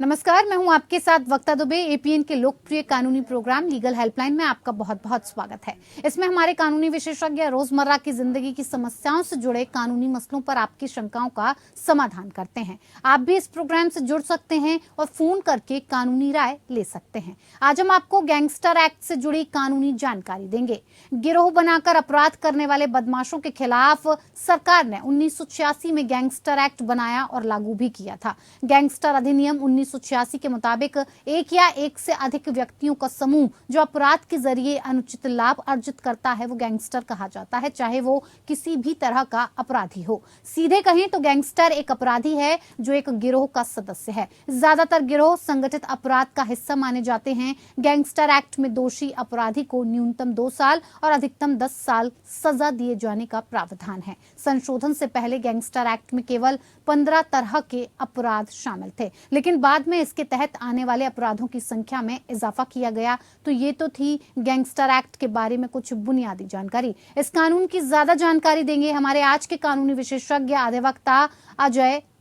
नमस्कार, मैं हूं आपके साथ वक्ता दुबे। एपीएन के लोकप्रिय कानूनी प्रोग्राम लीगल हेल्पलाइन में आपका बहुत बहुत स्वागत है। इसमें हमारे कानूनी विशेषज्ञ रोजमर्रा की जिंदगी की समस्याओं से जुड़े कानूनी मसलों पर आपकी शंकाओं का समाधान करते हैं। आप भी इस प्रोग्राम से जुड़ सकते हैं और फोन करके कानूनी राय ले सकते हैं। आज हम आपको गैंगस्टर एक्ट से जुड़ी कानूनी जानकारी देंगे। गिरोह बनाकर अपराध करने वाले बदमाशों के खिलाफ सरकार ने 1986 में गैंगस्टर एक्ट बनाया और लागू भी किया था। गैंगस्टर अधिनियम 1986 के मुताबिक एक या एक से अधिक व्यक्तियों का समूह जो अपराध के जरिए अनुचित लाभ अर्जित करता है वो गैंगस्टर कहा जाता है, चाहे वो किसी भी तरह का अपराधी हो। सीधे कहें तो गैंगस्टर एक अपराधी है जो एक गिरोह का सदस्य है। ज्यादातर गिरोह संगठित अपराध का हिस्सा माने जाते हैं। गैंगस्टर एक्ट में दोषी अपराधी को न्यूनतम 2 साल और अधिकतम 10 साल सजा दिए जाने का प्रावधान है। संशोधन से पहले गैंगस्टर एक्ट में केवल 15 तरह के अपराध शामिल थे, लेकिन बाद में इसके तहत आने वाले अपराधों की संख्या में इजाफा किया गया। तो ये तो थी गैंगस्टर एक्ट के बारे में कुछ बुनियादी जानकारी। इस कानून की ज्यादा जानकारी देंगे हमारे आज के कानूनी विशेषज्ञ अधिवक्ता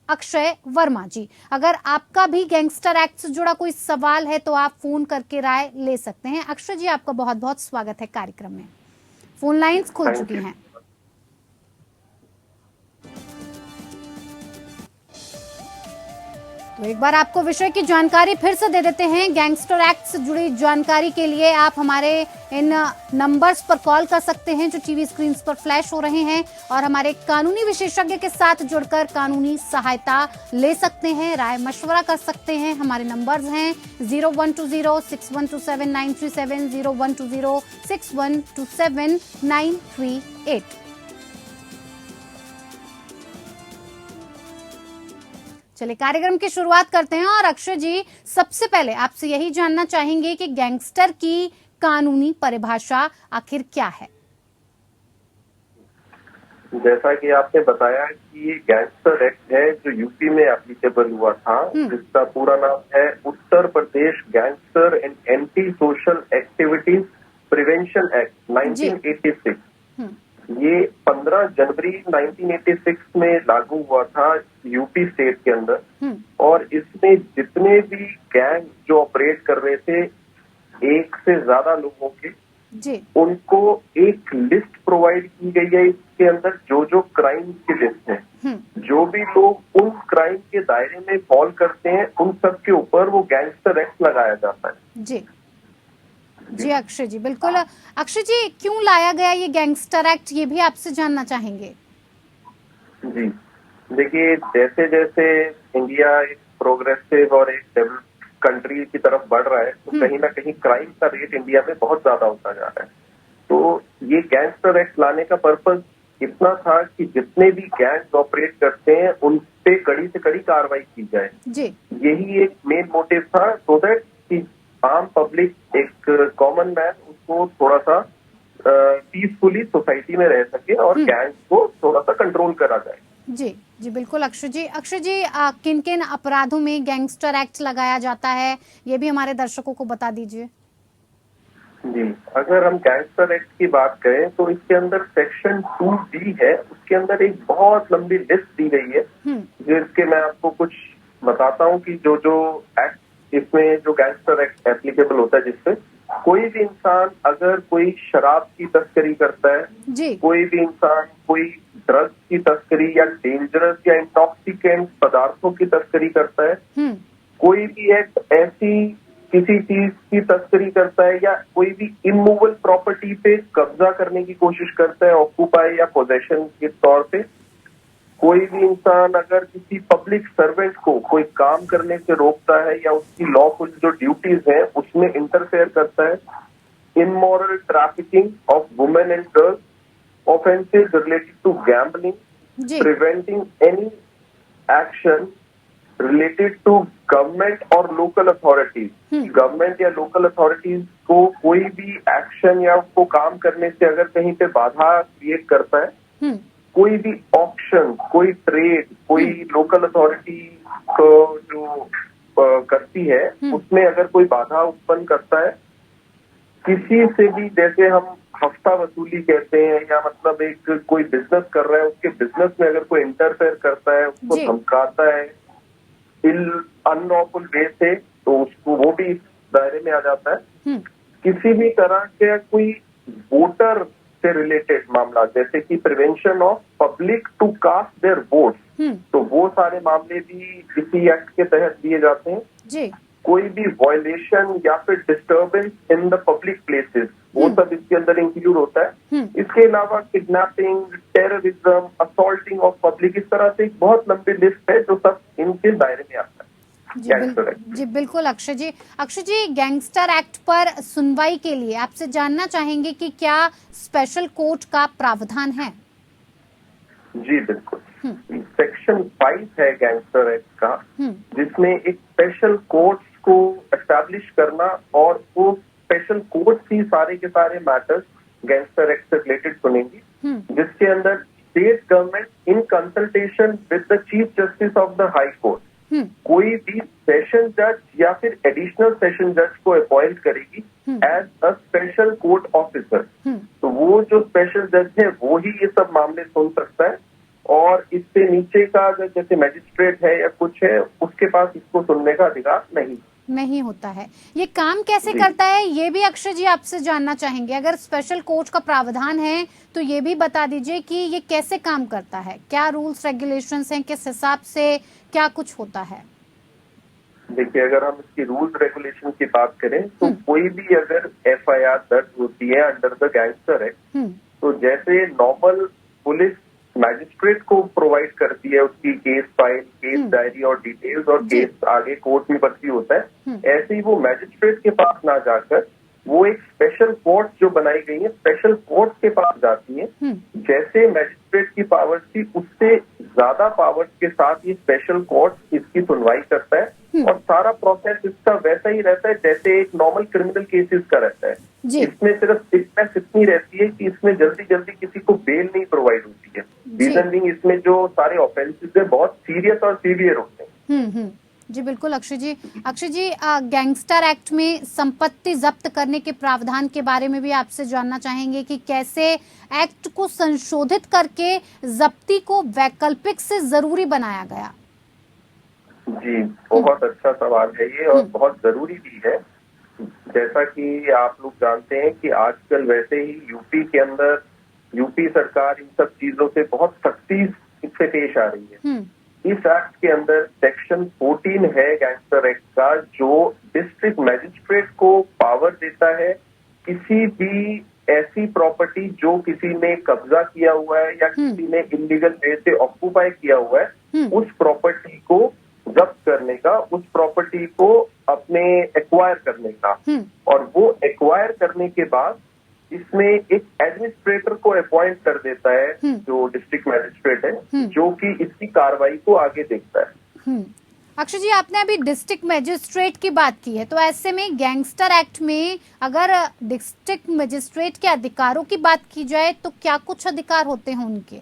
अक्षय वर्मा जी। अगर आपका भी गैंगस्टर एक्ट से जुड़ा कोई सवाल है तो आप फोन करके राय ले सकते हैं। अक्षय जी, आपका बहुत बहुत स्वागत है कार्यक्रम में। फोन लाइंस खुल चुकी हैं। तो एक बार आपको विषय की जानकारी फिर से दे देते हैं। गैंगस्टर एक्ट से जुड़ी जानकारी के लिए आप हमारे इन नंबर्स पर कॉल कर सकते हैं जो टीवी स्क्रीन पर फ्लैश हो रहे हैं और हमारे कानूनी विशेषज्ञ के साथ जुड़कर कानूनी सहायता ले सकते हैं, राय मशवरा कर सकते हैं। हमारे नंबर्स हैं 012061279370, 012061279338। चलिए कार्यक्रम की शुरुआत करते हैं। और अक्षय जी, सबसे पहले आपसे यही जानना चाहेंगे कि गैंगस्टर की कानूनी परिभाषा आखिर क्या है? जैसा कि आपने बताया कि ये गैंगस्टर एक्ट है जो यूपी में एप्लीकेबल हुआ था, जिसका पूरा नाम है Uttar Pradesh gangster and anti social activities prevention act 1986। ये 15 जनवरी 1986 में लागू हुआ था यूपी स्टेट के अंदर। और इसमें जितने भी गैंग जो ऑपरेट कर रहे थे, एक से ज्यादा लोगों के, उनको एक लिस्ट प्रोवाइड की गई है। इसके अंदर जो जो क्राइम की लिस्ट है, जो भी लोग उन क्राइम के दायरे में फॉल करते हैं, उन सब के ऊपर वो गैंगस्टर एक्ट लगाया जाता है। जी अक्षय जी, बिल्कुल। अक्षय जी, क्यों लाया गया ये गैंगस्टर एक्ट, ये भी आपसे जानना चाहेंगे। जी देखिए, जैसे जैसे इंडिया एक प्रोग्रेसिव और एक डेवलप्ड कंट्री की तरफ बढ़ रहा है, तो कहीं ना कहीं क्राइम का रेट इंडिया में बहुत ज्यादा होता जा रहा है। तो ये गैंगस्टर एक्ट लाने का पर्पस इतना था कि जितने भी गैंग्स ऑपरेट करते हैं उन पे कड़ी से कड़ी कार्रवाई की जाए। यही एक मेन मोटिव था, सो दैट कि आम पब्लिक, एक कॉमन मैन, उसको थोड़ा सा पीसफुली सोसाइटी में रह सके और गैंग्स को थोड़ा सा कंट्रोल करा जाए। जी बिल्कुल। अक्षय जी, किन किन अपराधों में गैंगस्टर एक्ट लगाया जाता है, ये भी हमारे दर्शकों को बता दीजिए। जी, अगर हम गैंगस्टर एक्ट की बात करें तो इसके अंदर सेक्शन 2B है, उसके अंदर एक बहुत लंबी लिस्ट दी गई है, जिसके मैं आपको कुछ बताता हूँ कि जो जो एक्ट इसमें, जो गैंगस्टर एक्ट एप्लीकेबल होता है, जिससे कोई भी इंसान अगर कोई शराब की तस्करी करता है, कोई भी इंसान कोई ड्रग्स की तस्करी या डेंजरस या इंटॉक्सिकेंट पदार्थों की तस्करी करता है, कोई भी एक्ट ऐसी किसी चीज की तस्करी करता है या कोई भी इमूवेबल प्रॉपर्टी पे कब्जा करने की कोशिश करता है, ऑक्यूपाई या पोजेशन के तौर पे, कोई भी इंसान अगर किसी पब्लिक सर्वेंट को कोई काम करने से रोकता है या उसकी लॉफुल जो ड्यूटीज हैं उसमें इंटरफेयर करता है, immoral trafficking of women and girls, offences related to gambling, preventing any action related to government और लोकल अथॉरिटीज। गवर्नमेंट या लोकल अथॉरिटीज को कोई भी एक्शन या उसको काम करने से अगर कहीं पे बाधा क्रिएट करता है, कोई भी ऑक्शन, कोई ट्रेड, कोई लोकल अथॉरिटी को जो करती है उसमें अगर कोई बाधा उत्पन्न करता है, किसी से भी, जैसे हम हफ्ता वसूली कहते हैं, या मतलब एक कोई बिजनेस कर रहा है उसके बिजनेस में अगर कोई इंटरफेयर करता है, उसको धमकाता है, अनलॉफुल वे से, तो उसको वो भी इस दायरे में आ जाता है। किसी भी तरह के कोई वोटर से रिलेटेड मामला, जैसे कि prevention of public to cast their vote, तो वो सारे मामले भी इसी एक्ट के तहत दिए जाते हैं जी। कोई भी वायलेशन या फिर disturbance in the public places, वो सब इसके अंदर इंक्लूड होता है। इसके अलावा kidnapping, terrorism, assaulting of public, इस तरह से एक बहुत लंबी लिस्ट है जो सब इनके दायरे में आता है। जी बिल्कुल अक्षय जी, गैंगस्टर एक्ट पर सुनवाई के लिए आपसे जानना चाहेंगे कि क्या स्पेशल कोर्ट का प्रावधान है? जी बिल्कुल। सेक्शन 5 है गैंगस्टर एक्ट का, जिसमें एक स्पेशल कोर्ट्स को एस्टैब्लिश करना और वो स्पेशल कोर्ट्स ही सारे के सारे मैटर्स गैंगस्टर एक्ट से रिलेटेड सुनेंगी, जिसके अंदर state government in consultation with the chief justice of the high court कोई भी सेशन जज या फिर एडिशनल सेशन जज को अपॉइंट करेगी as a special court officer. तो वो जो स्पेशल जज है वो ही ये सब मामले सुन सकता है, और इससे नीचे का जैसे मैजिस्ट्रेट है या कुछ है उसके पास इसको सुनने का अधिकार नहीं होता है। ये काम कैसे करता है ये भी अक्षय जी आपसे जानना चाहेंगे। अगर स्पेशल कोर्ट का प्रावधान है तो ये भी बता दीजिए कि ये कैसे काम करता है, क्या रूल्स रेगुलेशंस हैं, किस हिसाब से क्या कुछ होता है? देखिए, अगर हम इसकी रूल्स रेगुलेशन की बात करें तो कोई भी अगर FIR दर्ज होती है अंडर द गैंगस्टर एक्ट, तो जैसे नॉर्मल पुलिस मैजिस्ट्रेट को प्रोवाइड करती है उसकी केस फाइल, केस डायरी और डिटेल्स, और केस आगे कोर्ट में भर्ती होता है, ऐसे ही वो मैजिस्ट्रेट के पास ना जाकर वो एक स्पेशल कोर्ट जो बनाई गई है स्पेशल कोर्ट के पास जाती है। जैसे मैजिस्ट्रेट की पावर्स थी उससे ज्यादा पावर्स के साथ ये स्पेशल कोर्ट इसकी सुनवाई करता है, और सारा प्रोसेस इसका वैसा ही रहता है जैसे एक नॉर्मल क्रिमिनल केसेस का रहता है। इसमें सिर्फ थिकनेस इतनी रहती है कि इसमें जल्दी जल्दी किसी को बेल नहीं प्रोवाइड होती है। रीजन बीइंग इसमें जो सारे ऑफेंसेस है बहुत सीरियस और सीवियर होते हैं। जी बिल्कुल अक्षय जी, गैंगस्टर एक्ट में संपत्ति जब्त करने के प्रावधान के बारे में भी आपसे जानना चाहेंगे कि कैसे एक्ट को संशोधित करके जब्ती को वैकल्पिक से जरूरी बनाया गया। जी, बहुत अच्छा सवाल है ये, और बहुत जरूरी भी है। जैसा कि आप लोग जानते हैं कि आजकल वैसे ही यूपी के अंदर यूपी सरकार इन सब चीजों से बहुत सख्ती से पेश आ रही है। इस एक्ट के अंदर सेक्शन 14 है गैंगस्टर एक्ट का, जो डिस्ट्रिक्ट मैजिस्ट्रेट को पावर देता है किसी भी ऐसी प्रॉपर्टी जो किसी ने कब्जा किया हुआ है या किसी ने इलीगल वे से ऑक्यूपाई किया हुआ है, उस प्रॉपर्टी को जब्त करने का, उस प्रॉपर्टी को अपने एक्वायर करने का, और वो एक्वायर करने के बाद इसमें एक एडमिनिस्ट्रेटर को अपॉइंट कर देता है जो डिस्ट्रिक्ट मैजिस्ट्रेट है, जो कि इसकी कार्रवाई को आगे देखता है। अक्षय जी, आपने अभी डिस्ट्रिक्ट मैजिस्ट्रेट की बात की है, तो ऐसे में गैंगस्टर एक्ट में अगर डिस्ट्रिक्ट मैजिस्ट्रेट के अधिकारों की बात की जाए तो क्या कुछ अधिकार होते हैं उनके?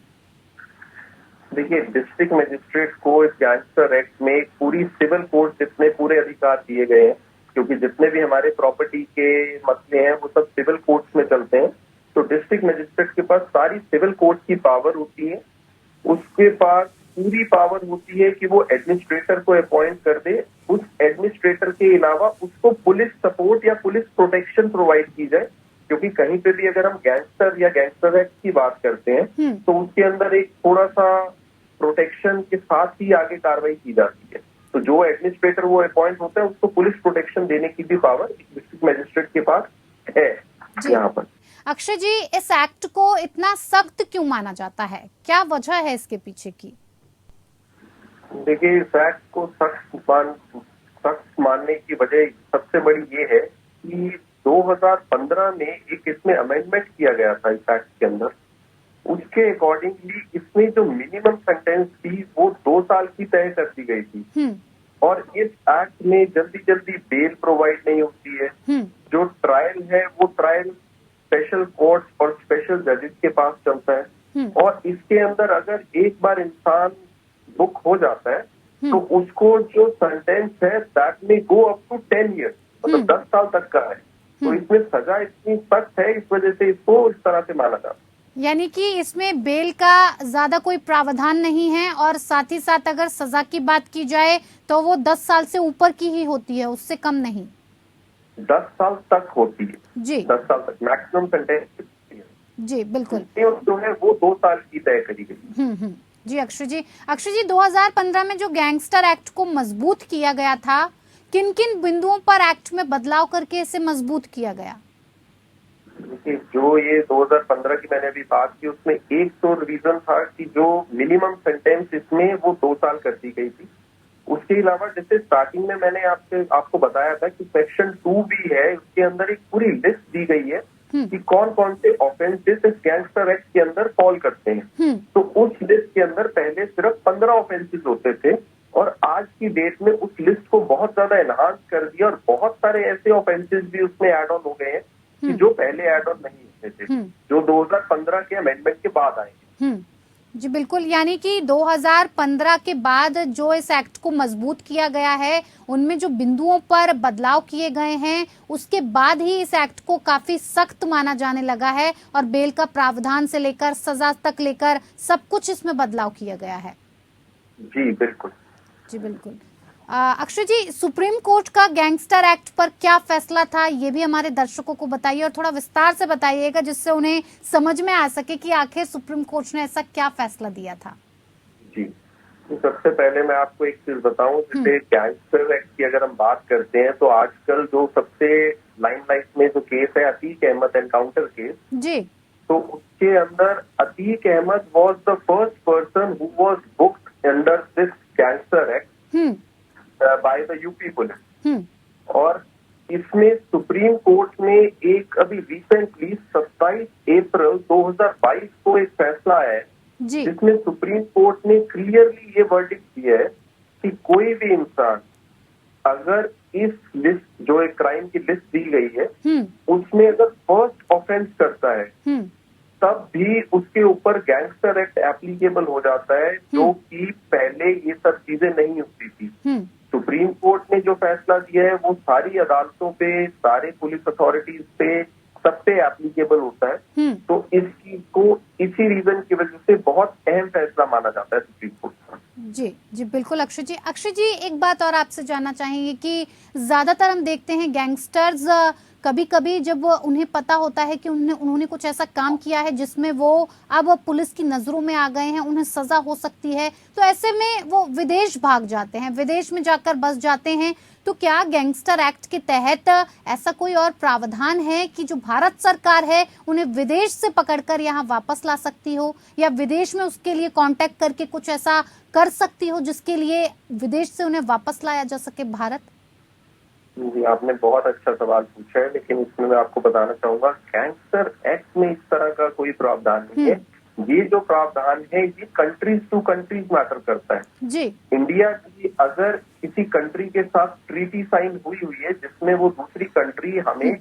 देखिए, डिस्ट्रिक्ट मैजिस्ट्रेट को इस गैंगस्टर एक्ट में पूरी सिविल कोर्ट जितने पूरे अधिकार दिए गए हैं, क्योंकि जितने भी हमारे प्रॉपर्टी के मसले हैं वो सब सिविल कोर्ट्स में चलते हैं, तो डिस्ट्रिक्ट मैजिस्ट्रेट के पास सारी सिविल कोर्ट की पावर होती है। उसके पास पूरी पावर होती है कि वो एडमिनिस्ट्रेटर को अपॉइंट कर दे, उस एडमिनिस्ट्रेटर के अलावा उसको पुलिस सपोर्ट या पुलिस प्रोटेक्शन प्रोवाइड की जाए, क्योंकि कहीं पे भी अगर हम गैंगस्टर या गैंगस्टर एक्ट की बात करते हैं तो उसके अंदर एक थोड़ा सा प्रोटेक्शन के साथ ही आगे कार्रवाई की जाती है। तो जो एडमिनिस्ट्रेटर वो अपॉइंट होता है उसको पुलिस प्रोटेक्शन देने की भी पावर डिस्ट्रिक्ट मैजिस्ट्रेट के पास है यहाँ पर। अक्षय जी, इस एक्ट को इतना सख्त क्यों माना जाता है, क्या वजह है इसके पीछे की? देखिए, इस एक्ट को सख्त मानने की वजह सबसे बड़ी ये है कि 2015 में एक इसमें अमेंडमेंट किया गया था इस एक्ट के अंदर। उसके अकॉर्डिंगली इसमें जो मिनिमम सेंटेंस थी वो 2 साल की तय कर दी गई थी, और इस एक्ट में जल्दी जल्दी बेल प्रोवाइड नहीं होती है। जो ट्रायल है वो ट्रायल स्पेशल कोर्ट और स्पेशल जजेस के पास चलता है, और इसके अंदर अगर एक बार इंसान बुक हो जाता है तो उसको जो सेंटेंस है दैट में गो अप टू 10 ईयर्स, मतलब 10 साल तक का है। तो इसमें सजा इतनी सख्त है, इस वजह से इसको इस तरह से माना जाता है। यानी कि इसमें बेल का ज्यादा कोई प्रावधान नहीं है, और साथ ही साथ अगर सजा की बात की जाए तो वो 10 साल से ऊपर की ही होती है, उससे कम नहीं। 10 साल तक होती है जी 10 साल तक मैक्सिमम सेंटेंस जी बिल्कुल। जो है वो 2 साल की तय करी गई। जी अक्षय जी 2015 में जो गैंगस्टर एक्ट को मजबूत किया गया था, किन किन बिंदुओं पर एक्ट में बदलाव करके इसे मजबूत किया गया? देखिए, जो ये 2015 की मैंने अभी बात की, उसमें एक तो रीजन था कि जो मिनिमम सेंटेंस इसमें वो 2 साल कर दी गई थी। उसके अलावा जैसे स्टार्टिंग में मैंने आपको बताया था कि सेक्शन 2 भी है, उसके अंदर एक पूरी लिस्ट दी गई है कि कौन कौन से ऑफेंसेस इस गैंगस्टर एक्ट के अंदर फॉल करते हैं। तो उस लिस्ट के अंदर पहले सिर्फ 15 ऑफेंसेस होते थे, और आज की डेट में उस लिस्ट को बहुत ज्यादा एनहांस कर दिया, और बहुत सारे ऐसे ऑफेंसेस भी उसमें एड ऑन हो गए हैं कि जो पहले एड ऑन नहीं होते थे, जो 2015 के अमेंडमेंट के बाद आए। जी बिल्कुल, यानी कि 2015 के बाद जो इस एक्ट को मजबूत किया गया है, उनमें जो बिंदुओं पर बदलाव किए गए हैं, उसके बाद ही इस एक्ट को काफी सख्त माना जाने लगा है, और बेल का प्रावधान से लेकर सजा तक लेकर सब कुछ इसमें बदलाव किया गया है। जी बिल्कुल। जी बिल्कुल। अक्षय जी, सुप्रीम कोर्ट का गैंगस्टर एक्ट पर क्या फैसला था, ये भी हमारे दर्शकों को बताइए, और थोड़ा विस्तार से बताइएगा जिससे उन्हें समझ में आ सके कि आखिर सुप्रीम कोर्ट ने ऐसा क्या फैसला दिया था। जी, तो सबसे पहले मैं आपको एक चीज बताऊं, जैसे गैंगस्टर एक्ट की अगर हम बात करते हैं तो आजकल जो सबसे लाइमलाइट में जो केस है अतीक अहमद एनकाउंटर केस, जी, तो उसके अंदर Atiq Ahmed was the first person who was booked under this gangster act by the UP police. और इसमें सुप्रीम कोर्ट ने एक अभी रिसेंटली 27 अप्रैल 2022 को एक फैसला है जिसमें सुप्रीम कोर्ट ने क्लियरली ये वर्डिक्ट दिया है कि कोई भी इंसान अगर इस लिस्ट, जो एक क्राइम की लिस्ट दी गई है, उसमें अगर फर्स्ट ऑफेंस करता है तब भी उसके ऊपर गैंगस्टर एक्ट एप्लीकेबल हो जाता है, जो कि पहले ये सब चीजें नहीं होती थी। सुप्रीम कोर्ट ने जो फैसला दिया है वो सारी अदालतों पे, सारे पुलिस अथॉरिटीज पे, सब पे एप्लीकेबल होता है। तो इस चीज को इसी रीजन की वजह से बहुत अहम फैसला माना जाता है सुप्रीम कोर्ट का। जी जी बिल्कुल। अक्षय जी एक बात और आपसे जानना चाहेंगे कि ज्यादातर हम देखते हैं गैंगस्टर्स कभी कभी जब उन्हें पता होता है कि उन्होंने कुछ ऐसा काम किया है जिसमें वो अब पुलिस की नजरों में आ गए हैं, उन्हें सजा हो सकती है, तो ऐसे में वो विदेश भाग जाते हैं, विदेश में जाकर बस जाते हैं। तो क्या गैंगस्टर एक्ट के तहत ऐसा कोई और प्रावधान है कि जो भारत सरकार है उन्हें विदेश से पकड़कर यहाँ वापस ला सकती हो, या विदेश में उसके लिए कांटेक्ट करके कुछ ऐसा कर सकती हो जिसके लिए विदेश से उन्हें वापस लाया जा सके भारत? जी, आपने बहुत अच्छा सवाल पूछा है, लेकिन इसमें मैं आपको बताना चाहूंगा गैंगस्टर एक्ट में इस तरह का कोई प्रावधान नहीं है। ये जो प्रावधान है ये कंट्रीज टू कंट्रीज मैटर करता है। जी, इंडिया की अगर किसी कंट्री के साथ ट्रीटी साइन हुई है जिसमें वो दूसरी कंट्री हमें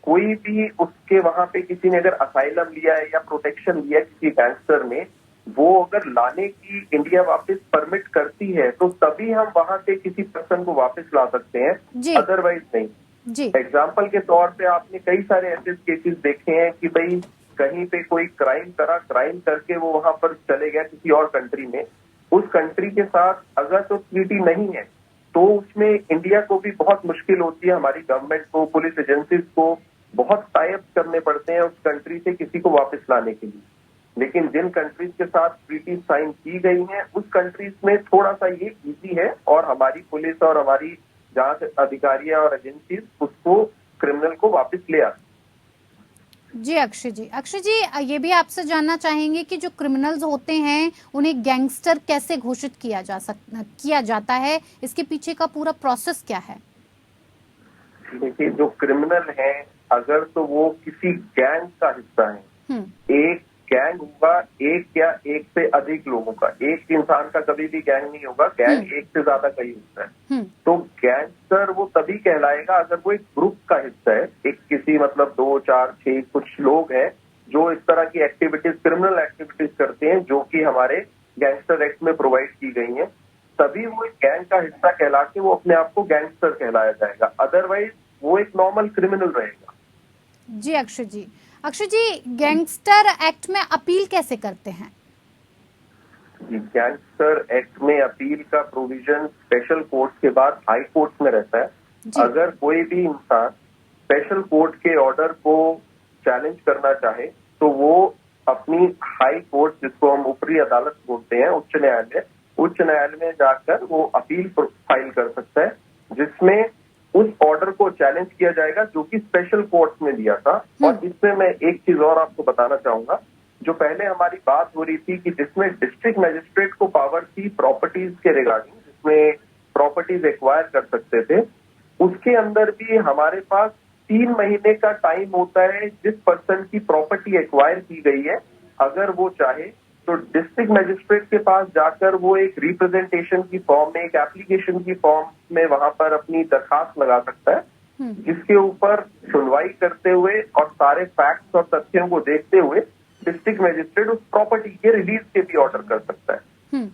कोई भी उसके वहां पे किसी ने अगर असाइलम लिया है या प्रोटेक्शन लिया है किसी गैंगस्टर ने, वो अगर लाने की इंडिया वापस परमिट करती है तो तभी हम वहां से किसी पर्सन को वापस ला सकते हैं, अदरवाइज नहीं। एग्जाम्पल के तौर पे आपने कई सारे ऐसे केसेस देखे हैं कि भाई कहीं पे कोई क्राइम करा, क्राइम करके वो वहां पर चले गया किसी और कंट्री में, उस कंट्री के साथ अगर तो ट्रीटी नहीं है तो उसमें इंडिया को भी बहुत मुश्किल होती है, हमारी गवर्नमेंट को, पुलिस एजेंसीज को बहुत टाई अप करने पड़ते हैं उस कंट्री से किसी को वापस लाने के लिए। लेकिन जिन कंट्रीज के साथ ट्रीटी साइन की गई हैं उस कंट्रीज में थोड़ा सा ये इजी है, और हमारी पुलिस और हमारी जांच अधिकारियां और एजेंसीज उसको, क्रिमिनल को वापस ले आती। जी अक्षय जी ये भी आपसे जानना चाहेंगे कि जो क्रिमिनल्स होते हैं उन्हें गैंगस्टर कैसे घोषित किया जाता है, इसके पीछे का पूरा प्रोसेस क्या है? देखिए, जो क्रिमिनल है अगर तो वो किसी गैंग का हिस्सा है, एक गैंग होगा एक या एक से अधिक लोगों का, एक इंसान का कभी भी गैंग नहीं होगा, गैंग एक से ज्यादा का ही होता है। तो गैंगस्टर वो तभी कहलाएगा अगर वो एक ग्रुप का हिस्सा है, एक किसी मतलब 2, 4, 6 कुछ लोग हैं जो इस तरह की एक्टिविटीज, क्रिमिनल एक्टिविटीज करते हैं जो कि हमारे गैंगस्टर एक्ट में प्रोवाइड की गई हैं, तभी वो एक गैंग का हिस्सा कहला के वो अपने आप को गैंगस्टर कहलाया जाएगा, अदरवाइज वो एक नॉर्मल क्रिमिनल रहेगा। जी अक्षय जी, अक्षय जी, गैंगस्टर एक्ट में अपील कैसे करते हैं? गैंगस्टर एक्ट में अपील का प्रोविजन स्पेशल कोर्ट के बाद हाई कोर्ट में रहता है। अगर कोई भी इंसान स्पेशल कोर्ट के ऑर्डर को चैलेंज करना चाहे तो वो अपनी हाई कोर्ट, जिसको हम ऊपरी अदालत बोलते हैं, उच्च न्यायालय में जाकर वो अपील फाइल कर सकता है, जिसमें उस ऑर्डर को चैलेंज किया जाएगा जो कि स्पेशल कोर्ट में दिया था। और इसमें मैं एक चीज और आपको बताना चाहूंगा, जो पहले हमारी बात हो रही थी कि जिसमें डिस्ट्रिक्ट मजिस्ट्रेट को पावर थी प्रॉपर्टीज के रिगार्डिंग, जिसमें प्रॉपर्टीज एक्वायर कर सकते थे, उसके अंदर भी हमारे पास 3 महीने का टाइम होता है। जिस पर्सन की प्रॉपर्टी एक्वायर की गई है, अगर वो चाहे तो डिस्ट्रिक्ट मजिस्ट्रेट के पास जाकर वो एक रिप्रेजेंटेशन की फॉर्म में, एक एप्लीकेशन की फॉर्म में वहां पर अपनी दरखास्त लगा सकता है, जिसके ऊपर सुनवाई करते हुए और सारे फैक्ट्स और तथ्यों को देखते हुए डिस्ट्रिक्ट मजिस्ट्रेट उस प्रॉपर्टी के रिलीज के भी ऑर्डर कर सकता है।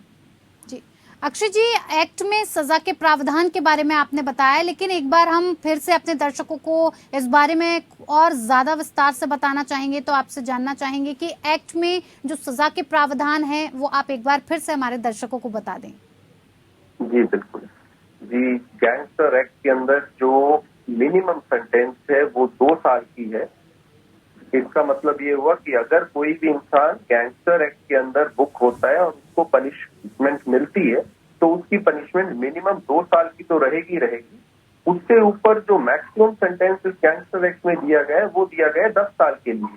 जी अक्षय जी, एक्ट में सजा के प्रावधान के बारे में आपने बताया, लेकिन एक बार हम फिर से अपने दर्शकों को इस बारे में और ज्यादा विस्तार से बताना चाहेंगे, तो आपसे जानना चाहेंगे कि एक्ट में जो सजा के प्रावधान है वो आप एक बार फिर से हमारे दर्शकों को बता दें। जी बिल्कुल जी, गैंगस्टर एक्ट के अंदर जो मिनिमम सेंटेंस है वो 2 साल की है। इसका मतलब ये हुआ कि अगर कोई भी इंसान गैंगस्टर एक्ट के अंदर बुक होता है और उसको पनिशमेंट मिलती है तो उसकी पनिशमेंट मिनिमम 2 साल की तो रहेगी। उससे ऊपर जो मैक्सिमम सेंटेंस इस गैंगस्टर एक्ट में दिया गया है वो दिया गया है 10 साल के लिए,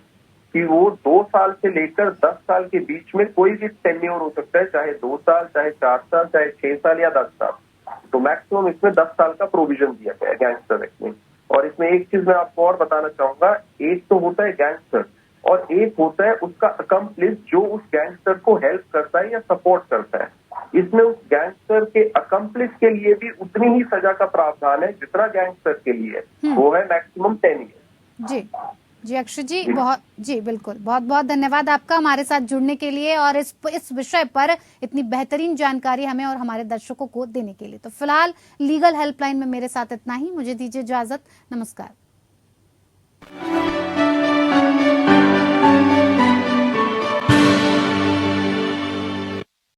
कि वो 2 साल से लेकर 10 साल के बीच में कोई भी टेन्योर हो सकता है, चाहे 2 साल, चाहे 4 साल, चाहे 6 साल या 10 साल। तो मैक्सिमम इसमें 10 साल का प्रोविजन दिया गया है गैंगस्टर एक्ट में। और इसमें एक चीज मैं आपको और बताना चाहूंगा, एक तो होता है गैंगस्टर और एक होता है उसका अकम्प्लिस, जो उस गैंगस्टर को हेल्प करता है या सपोर्ट करता है। इसमें उस गैंगस्टर के अकम्प्लिस के लिए भी उतनी ही सजा का प्रावधान है जितना गैंगस्टर के लिए, वो है मैक्सिमम 10 ईयर। जी अक्षय जी, बिल्कुल, बहुत बहुत धन्यवाद आपका हमारे साथ जुड़ने के लिए और इस विषय पर इतनी बेहतरीन जानकारी हमें और हमारे दर्शकों को देने के लिए। तो फिलहाल लीगल हेल्पलाइन में मेरे साथ इतना ही, मुझे दीजिए इजाजत, नमस्कार।